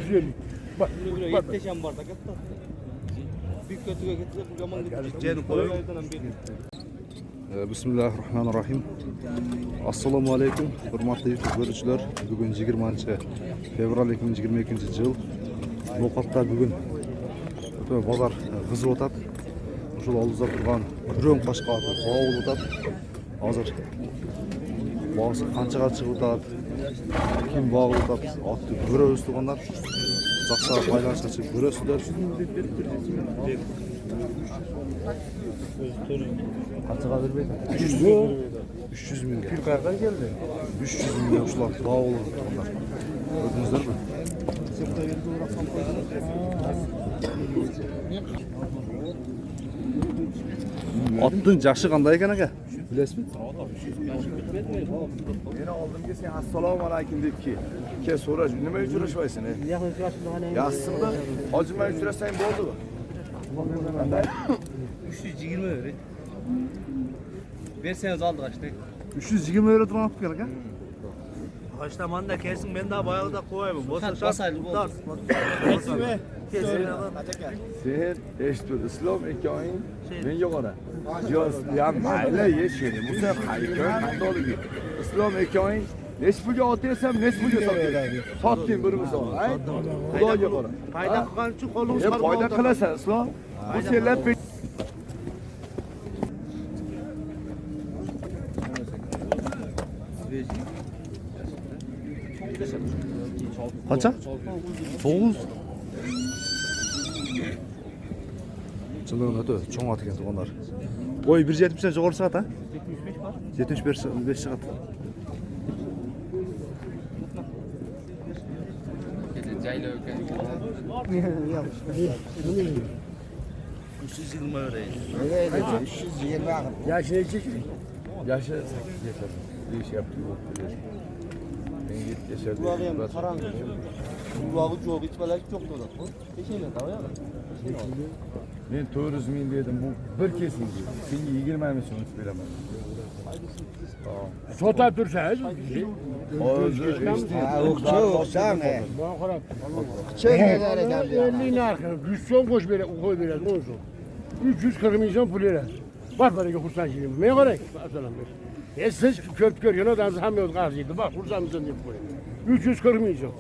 350. Bak. Yetteşen bardak yaptı. Bir kötüye getirip bu zaman gideceğini koyuyor. Bismillahirrahmanirrahim. Assalomu alaykum, hurmatli YouTube ko'ruvchilar. Bugun 20-fevral 2022-yil. No'qotda bugun bozor qizib o'tadi. Shu oldida turgan Kur'on Qashqari qovul o'tadi. Hozir boğaz qanchaga chiqib o'tadi? Kim bog'i o'tadi? Otni bo'ra o'stirganlar. Saqsa baylanishga chiqib bo'ra o'stirlar. Qanchaga bermaydi? 300 mingga. Yukarıdan geldi. 300 mingga shular bog'i o'tganlar. Ko'rdingizlarmi? Otning jashi qanday ekan aka? Bilasizmi? Meni oldimga sen assalomu alaykum debki, ke so'rash, nima uchrashmaysan? Yaxshimi? Hojimay uchrasang bo'ldimi? Qanday? 320 euro. Verseniz aldı kaçtı. 320 euro turib ekan aka? Kaçta kesin ben daha bayağı da koyayım. Bosa basaylı bu. Sen eshitib, islom ekoning menga qara. Ya mayli yeshedi. Bu sen qaytgan qandoligi. Islom ekoning necha pulga otaysam, necha pulga sotasan? Sotding bir misol. Xudoga qara. Fayda qilgan uchun qo'lingni chiqarib foyda qilasan, islom. Bu senlar Qancha? 9. Çılığın ötü, çoğun atı geldi onlar. Boyu 1.70'den yukarı çıkat ha? 75 çıkat. Yaşı ne çekiyor? yaşı 8 yaşar. Bir iş yaptı. Ben 7 yaşar. Kulağım karanlık. Kulağı çok hiç böyle çok da. Peşine tamam ya. Men 400 ming dedim, bu bir kesin dedi. Senga 20 ming so'm beraman. Sotar dursanız. O'xsham. Bana qarab. Çek 50 narxı, 100 so'm qo'shib beradi, 10 so'm. 340 ming so'm pul beradi. Bak baraga xursandchiligim. Men qarang, masalan. Siz ko'p ko'rgan odamsiz hamma yo'q qarziydi. Bak xursandmisan deb qo'ying. 340 ming so'm.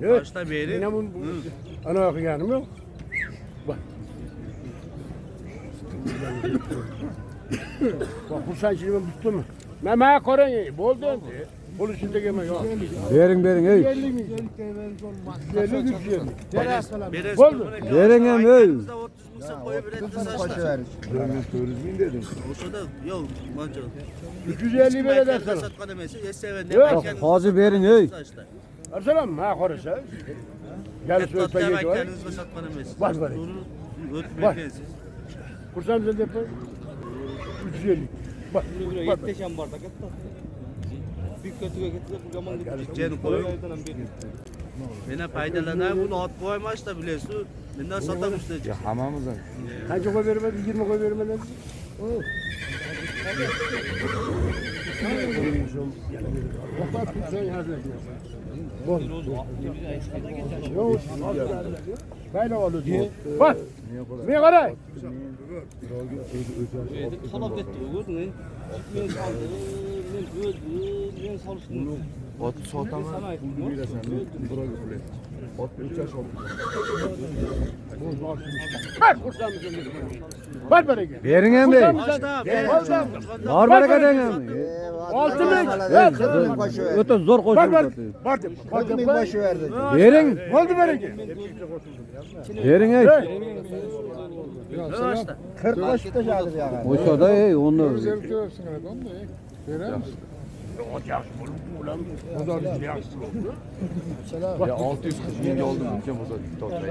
Kaçta beri? Yine bu ana okuyanım yok. Bak. Bak xursandchiligim bitdi mi? Mama qarang, bo'ldi endi. Pul ichida kelma yo'q. Bering ey. 50 ming. 50 ming. Bo'ldi. Bering ham ey. 30 ming so'm qo'yib beradi saçta. Ben 400 ming dedim. Olsa da yok manca. 350 beradi sana. Satkan emesi yeseven ne Yok, belki. Hozir bering ey. Arsalan ma qarasa. Gel söyle Kendinizle geliyor. satkan emesi. Bak bak. Bak. Xursandmisan deb 350. Bak. Bak. Yetteşen bardak yaptı. Bir kötüye getirip bu zaman gideceğini koyuyor. Bana faydalanır bunu at koymaş da biliyorsun. Benden satamıştı. Ya hammamiz ham. Qancha qo'yib bermadi? 20 qo'yib bermadi. Bayla oldu diye. Bak. Ne kadar? Talep etti. Gördün mü? Ben saldım. Ben gördüm. Ben salıştım. Ot sotaman, pulni berasan, men birovga pul aytdim. Ot 3 yosh oldi. Bak xursandmisan deb. Bak baraga. Bering ham ey. Bor baraka deng ham. 6 ming. O'ta zo'r qo'shib Bak bak. o'tadi. Bak. 40 ming boshi verdi. Bering. Bo'ldi baraga. Bering ey. 40 boshi tashladı bir yana. O'shada ey, onu. Ya 640 ming oldu mümkün bo'lsa toplaydi.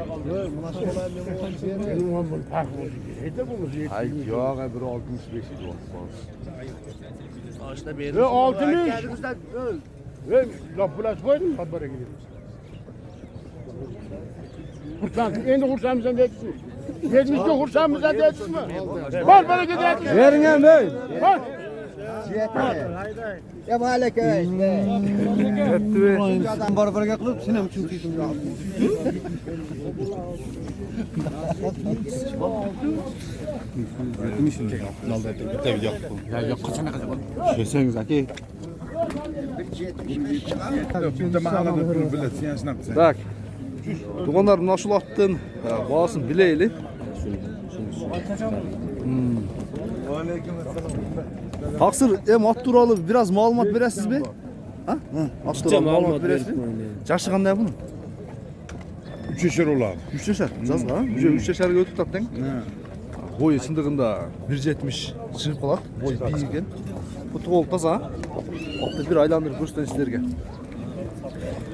Ay yo'q, bir 65 idi. Ağaçta bir. 60. Ve lafılaç koydum bak böyle gidiyoruz. Endi xursandmisan deyapsiz. 70 ga xursandmisan deyapsizmi? Bor baraga deyapsiz. Bering ham ey. Bor. Ya malaka işte. Yetti be. Adam barbarga qilib, sen ham chunkisin. Söyleseniz aka. Bitta mahallada turib biladi, sen shunaqa qilsan. Tak. Tuğanlar nasıl attın? Bağlasın bileyli. Taksir, at turalı biraz malumat veresiz mi? Ha? At turalı malumat veresiz mi? Yaşı qanday bunun? 3 yaşar oladi. 3 yaşar. Жазға, ha? 3 yaşarga өтіп таптың. Boyu sındığında 1.70 çıkıp kalak. Boyu bir ekan. Bu to'g'ri taza. Atты bir aylandırıp көрсөтөйүн sizlerge.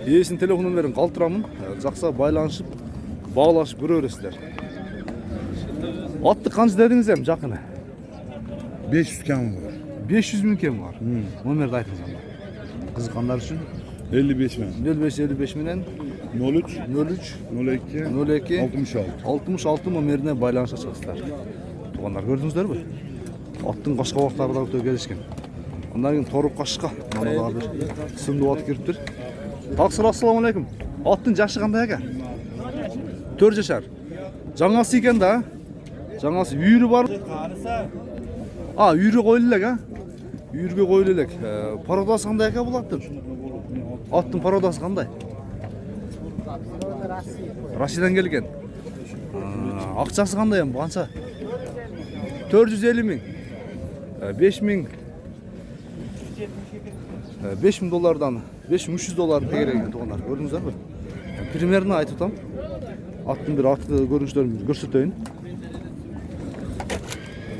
Иесinin telefonunu verin, kaltıramın. Жақса байланышып, bağlaşıp görөөрсүздөр. Atты қанша dediniz hem жақыны? 500 kam var. 500 bin kem var. Номерді айтыңыз анда. Қызыққандар үшін 55 min. 05-55 менен 03 03 02 02 66. 66 номеріне байланышқа шығасыздар. Туғандар көрдіңіздер бе? Аттың қашқа уақыттары да өте келішкен. Ondan кейін торып қашқа. Мана да бір сымды ат кіріп тұр. Тақсыр, ассалаумағалейкум. Аттың жашы қандай екен? 4 жашар. Жаңасы екен да? Жаңасы үйірі бар. Үйірі қойылылық, а? Үйірге қойылылық. Пародасы қандай екен бұл аттың? Аттың пародасы қандай? Россиядан келген. Ақшасы қандай ем? Қанша? 450 мың. 5 мың. 5.000 dolardan 5.300 dolar tegeren tuğanlar gördünüz mü? Primerini aytıp tam. Attın bir atı görünüşlerini göstereyim.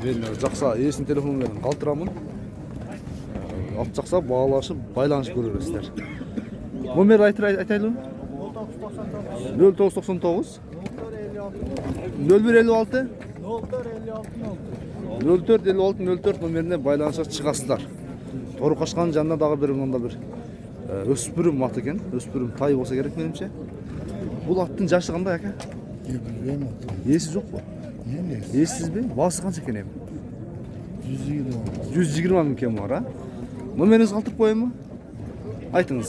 Ben жақса есін телефонunu verin, kaltıramın. At жақса bağlaşıp, baylanışıp görürsüzler. Номер айтайлы? 0999 0156 0456 номерine baylanışa çıkasızlar. Торы қашқанның жанына дағы бір мында бір өспірім ат екен. Өспірім тай болса керек меніңше. Бұл аттың жашы қандай әке? Есі жоқ па? Ессіз бе? Басы қанша екен ем? 120 мың кем бар, а? Номеріңіз қалтырып қойын ма? Айтыңыз.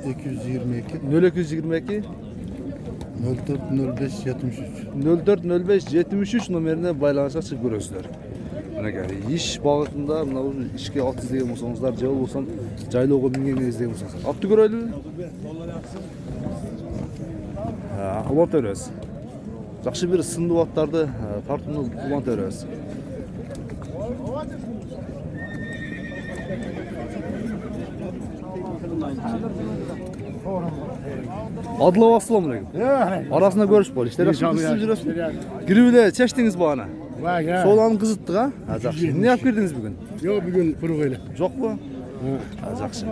0222 0222 0405 73. 0405-73 номеріне байланышқа шығып көресіздер. Иш бағытында мынау ішке ат іздеген болсаңыздар, же болсам жайлауға мінген іздеген болсаңыздар. Атты көрелі бі? Улан төрөз. Жақшы бір сынды аттарды тартымды улан төрөз. Adılov, assalamu aleykum. Arasında görüş bol. İşte Gürüyle çeştiniz bu ana. Soğlanın kızıttık ha? Жақсы. Ne yapıp girdiniz bugün? Yok bugün pırgıyla. Жоқ mu? Жақсы.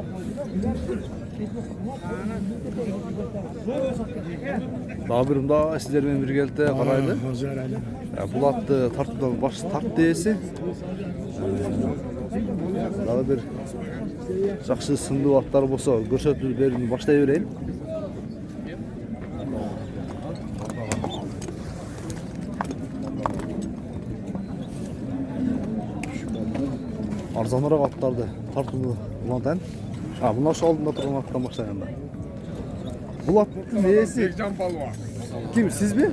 Daha birim daha sizlerмен bir geldi qaraydı. Бұл atты tartıdan baş tarttı esi. Daha bir жақсы сынды аттар болса көрсөтүп берин баштай берейин. Arзанырақ аттарды тартымды улантайын. Мына шу алдында тұрған аттан баштайын. Бұл аттың несі? Ким, сіз бе?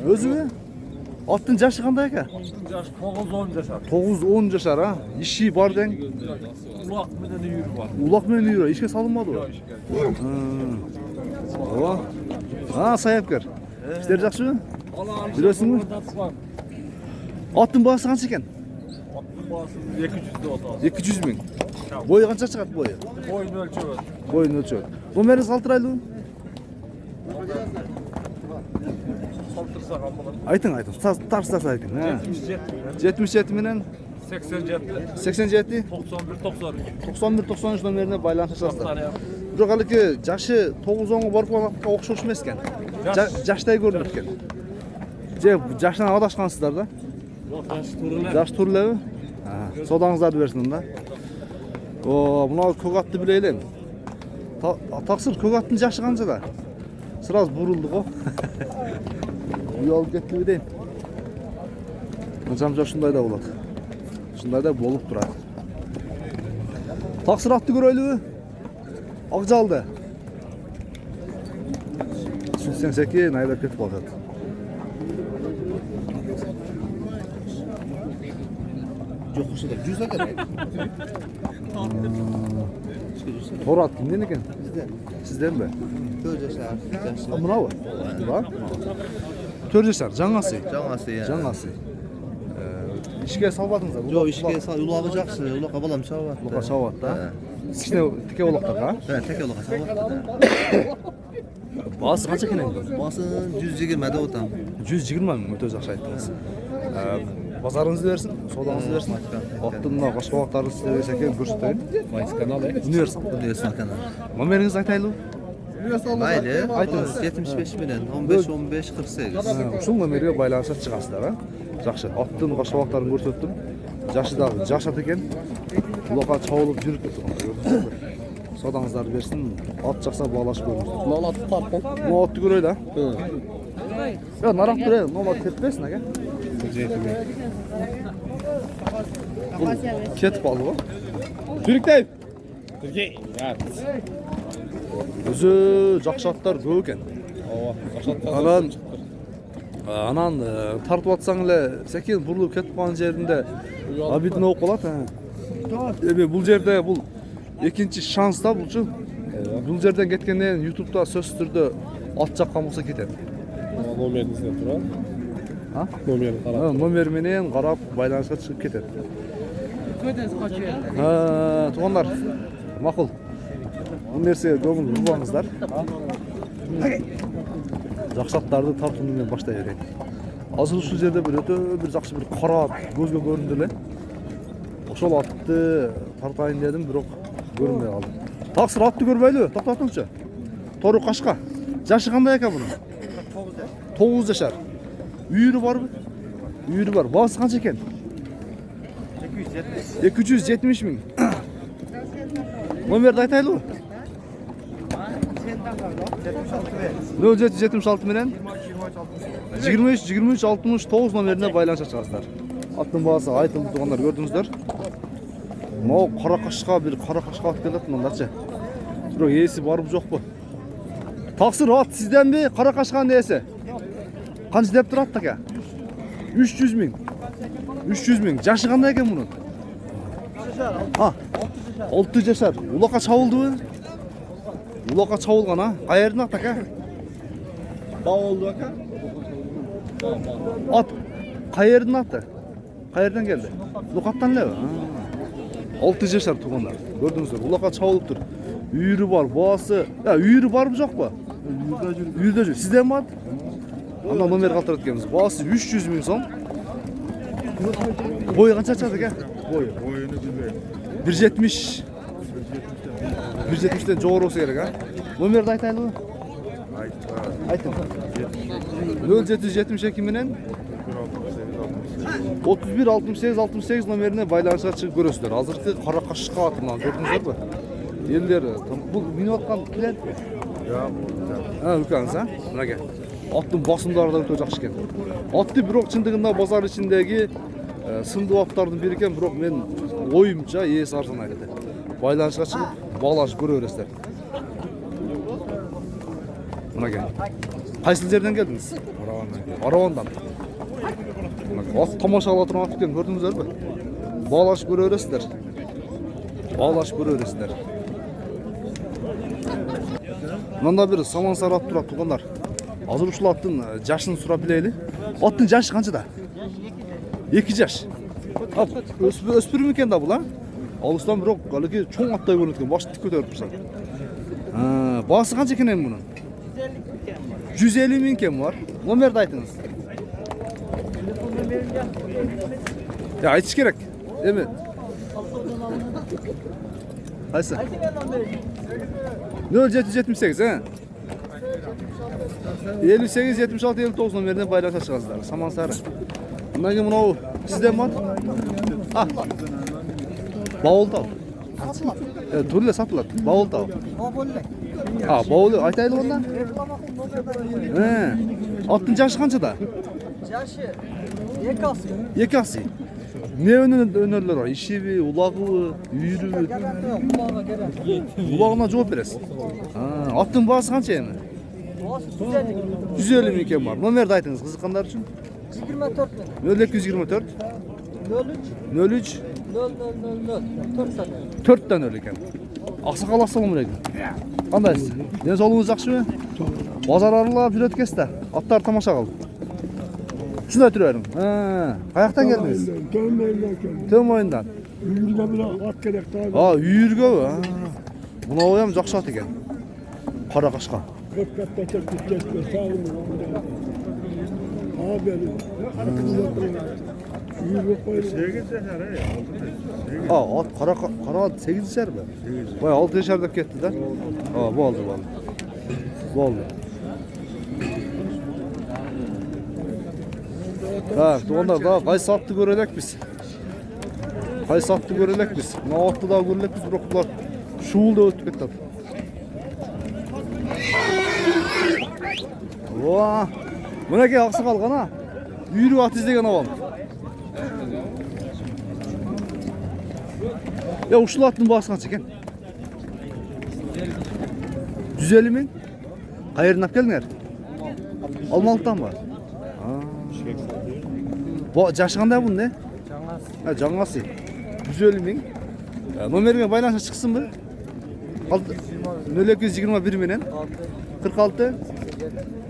Өзі бе? Аттың жашы қандай екен? Аттың жашы 9-10 жашар. 9-10 жашар, а? Иши бар дең? Улақ менен үйірі бар. Улақ менен үйірі, ешке салынмады ғой? Саяпкер. Іштер жақсы бе? Жүресің бе? Аттың басы қанша екен? 200 мың. Бойы қанша шығады бойы? Бойын өлчөбі. Бойын өлчөбі. Номеріңіз қалтырайлы ма? Қалтырсаған болады. Айтың. Тарыстаса айтың. 77 менен 87 91 номеріне байланышасыздар. Бірақ әлі жашы 9-10-ға барып қалаққа оқшош емес екен. Жаштай көрініп екен. Жашынан адашқансыздар да? Жаш түрлі. Содаңыздарды берсін да. Мынау көк атты білейлен. Тақсыр, көк аттың жашы қанша да? Сыраз бұрылды ғой. Үй алып кетті бедейін. Жамжа шындай да болады. Ушундай да болуп турат. Таксыр атты көрөлүбү? Акжалды. Сүтсен секен айлап кетип калат. Жоқ ушуда 100 экен. Торат кимден экен? Сизден бе? 4 жашар. Мынабы? Бар. 4 жашар, жаңасы. Жаңасы, иә. Жаңасы. Ишке салбадыңыздар? Жоқ, ишке сал, улагы жакшы, улакка балам чабат. Улакка чабат да. Кичине тике улактарга? Теке улакка чабат. Баасы канча экен энди? Басы 120 деп атам. 120 миң, өтө жакшы айттыңыз. Базарыңызды берсин, содаңызды берсин. Аттын мына башкалактарын сиздерге секен көрсөтөйүн. Майс каналы. Универсал. Универсал канал. Номериңизди айтайлы? Mayli, Айтыңыз. 75 bilen 15 48. Ушул номерге байланышып чыгасыздар, а? Жакшы. Аттын башкалактарын көрсөттүм. Жашы дагы жашат экен. Улакка чабылып жүрүп турган. Содаңыздарды берсин. Ат жакса баалашып көрүңүз. Mal atı tartın. Мына атты көрөй да. Я нарак көрөй. Мына кетпесин ака. Бул кетип калды го. Türkiye. Türkiye. Evet. Өзү жакшы аттар көп экен. Анан тартып атсаң эле секен бурулуп кетип калган жеринде абидин болуп калат. Эми бул жерде бул экинчи шанс да булчу. Бул жерден кеткенден YouTube'да сөзсүз түрдө ат жаккан болсо кетет. Номеринizde turan. Ha? Номерин карап. Номер менен карап байланышка чыгып кетет. Туугандар, макул. Бул нерсеге көңүл бурбаңыздар. Жакшы аттарды тартууну менен баштай берейин. Азыр ушул жерде бир өтө бир жакшы бир кара көзгө көрүндү эле. Ошол атты тартайын дедим, бирок көрүнбөй калды. Таксыр атты көрбөйлүбү? Токтотуңчу. Тору кашка. Жашы кандай экен мунун? 9 жашар. Үйүрү барбы? Үйүрү бар. Баасы канча экен? 270 миң. Номерди айтайлыбы? 0776 менен 23 69 номерине байланыша чыгасыздар. Аттын баасы айтылды туугандар, көрдүңүздөр. Могу кара кашка бир кара кашка ат келет мындачы. Бирок ээси барбы жокпу? Таксыр ат сизденби? Кара кашканын ээси? Канча деп турат ака? 300 миң. 300 миң. Жашы кандай экен мунун? 6 жашар. Улакка чабылдыбы? Улакка чабылган, а? Каердин ат ака? Bağoldu aka. At каердин аты? Каерден келди? Лукаттан элеби? 6 жашар туугандар. Көрдүңүздөр, улакка чабылыптыр. Үйүрү бар, баасы. Үйүрү барбы жокпу? Үйүрдө жүр. Сизден бар? Анда номер калтырып кеткенбиз. Баасы 300 миң сом. Бою канча чыгат экен? Бою. Boyunu bilmeyim. 170. 170'den жогору болсо керек, а? Номерди айтайлыбы? Айтың. 0772 менен 31 68 68 номерине байланышка чыгып көрөсүздөр. Азыркы кара кашка атынан көрдүңүздөрбү? Элдер бул минип аткан клиент. Үлкөнсүз, а? Мынаке. Аттын басымдары да өтө жакшы экен. Атты бирок чындыгында базар ичиндеги сындуу аттардын бири экен, бирок мен оюмча ээси арзан айкты. Байланышка чыгып баалашып көрө бересиздер. Мынаке. Кайсы жерден келдиңиз? Аравандан. Ат тамашалап турган ат экен, көрдүңүздөрбү? Баалашып көрө бересиздер. Баалашып көрө бересиздер. Мында бир самансар ат турат туугандар. Азыр ушул аттын жашын сурап билели. Аттын жашы канчада? 2 жаш. Өспүрүм экен да бул, а? Алыстан бирок алыки чоң аттай көрүнөт экен, башты тик көтөрүп турса. Баасы канча экен эми мунун? 150 миң экен бар. Номерди айтыңыз. Айтыш керек. Эми. Кайсы? 0778, 58 76 59 номерине байланыша чыгасыздар. Самансары. Мындан мынау сизден бар? Бауылда. Түрлі сатылат. Бауылда. Бауылда. Айтайлы онда? Аттың жашы қаншада? Yaşı 2 asıl. 2 асы. Ne öneriler var? İşibi, ulağıbı, üyürübü? Ulağına cevap veresin. Attın bağısı kança yani? 150 bin iken var. Nomer de aytınız kızıkanlar için. 24 bin. 0224 03 03 000 4 tane. 4 tane öyle iken. Aksakal assalamu aleykum. Qandaysiz? Deniz oğlunuz yaxşımı? Bazar aralap жүрөт экенсиз да. Atlar tamaşa kaldı. Şuna türerim. Kayaktan geldiniz? Tüm oyundan. Yürüme bile at gerek daha. Ha, yürgö mü? Buna oyam жақсы at eken. Kara kaşka. 40 katta çektik geçme sağ olun. Abi yürü koyun. Ha, at kara at 8 yaşar mı? Vay 6 yaşar da ketdi da. Ha, bu oldu. Bu oldu. Ha, onda da qaysi atты görelek biz. Qaysi atты görelek biz. Mına atты da görelek biz, biroq bular şuulda ötüp ketdi. Vaa! Mınaki aksı kalgan ha. Yürü at izlegen avam. Ya uşul attın bağısı kança eken? 150 min? Qayerden ap keldiңер? Almalıktan var. Bu jaşı qanday bunun ne? Ha, жаңасы. 150 min. Nomerine baylanışa çıksın mı? 0221 menen 46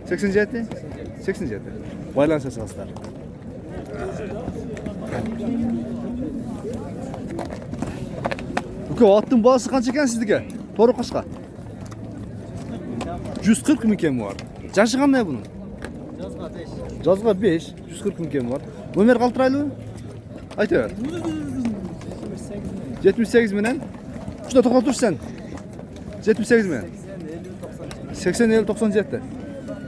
87 87. Baylanışa çıkasızlar. Uka attın bağısı kança eken sizdike? Toru kaçka? 140 min kemi var. Jaşı qanday bunun? Жазға 5, 140 min kemi var. Nomer qaltıraylı mı? Ayta ver. 78 menen. Şuna toqat dur sen. 78 menen. 80 50 97.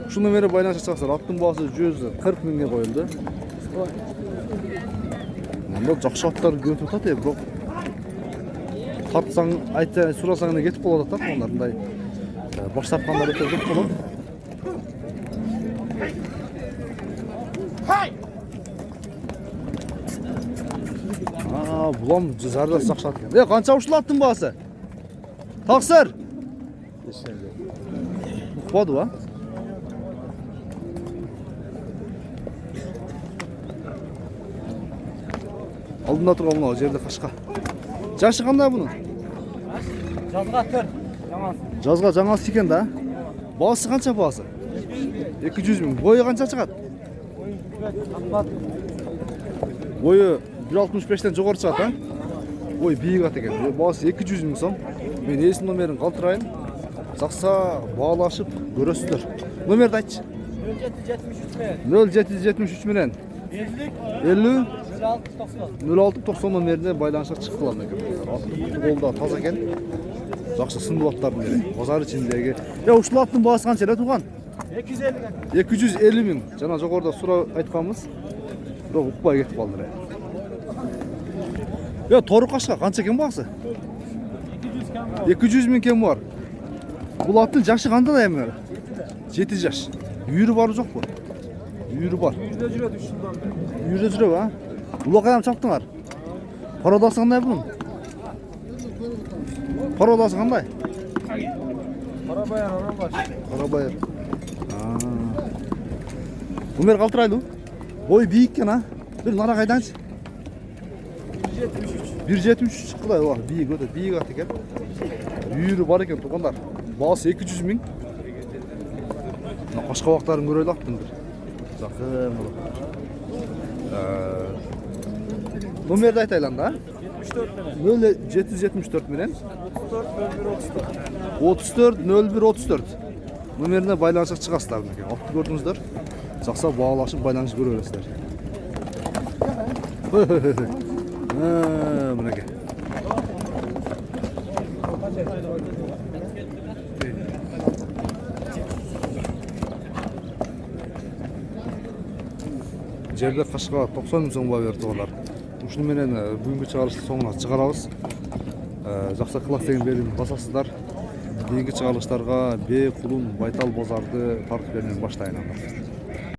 Şu numara baylanışa çıksar. Attın bağısı 140 minge koyuldu. Munda жақсы аттар көтіп атат, бирок тартсаң, айтса, сурасаң да кетип калып атат, onlar мындай баш тапкандар өтө көп болот. Булам зардас жақсы ат екен. Қанша ушул аттың бағасы? Тақсыр! Ұқпады ба? Алдында тұрған мынау жерде қашқа. Жашы қандай бұның? Жазға 4. Жазға жаңасы екен да? Бағасы қанша бағасы? 200 мың. Бойы қанша шығады? Бойы 1.65-тен жоғары шығады, а? Ой, биік ат екен. Бағасы 200 мың сом. Мен есім номерін қалтырайын. Жақса бағалашып көресіздер. Номерді айтшы. 0773 менен 50 0690 номеріне байланышқа шығып қалады екен. Қолда таза екен. Жақсы сынды аттардың бірі. Базар ішіндегі. Ушул аттың бағасы қанша эле туған? 250 мың. Жана жоғарыда сура айтқанбыз. Бирок укпай кетип калды. Тору қашқа қанша екен бағасы? 200 мың кем бар. Бұл аттың жашы қандай да эми? 7 жаш. Үйірі бар жоқ бұл? Үйірі бар. Үйірі жүріп, а? Бұл қайдам чаптыңар? Пародасы қандай бұның? Пародасы қандай? Қарабайыр. Өмер қалтырайлы? Ой, бейік кен, а? Бір нара қайданшы? 1.73 шыққыдай бар, бейік өте, бейік ат екен. Үйірі бар екен, туғандар. Бағасы 200 мың. Қашқа уақыттарын көрелі аттың бір. Жақын бұл. Номерді айтайлан да? 0774 менен 34 01 34. Номеріне байланышқа шығасыздар. Атты көрдіңіздер. Жақса бағалашып байланышып көре бересіздер. Мінеке. Жерде қашқа 90 мың сом берді олар. Ушуну менен бүгүнкү чыгарылыштын соңуна чыгарабыз. Жақсы кылак деген берүүнү басасыздар. Кийинки чыгарылыштарга Б, Кулун, Байтал базарды тартып берүүнү баштайын.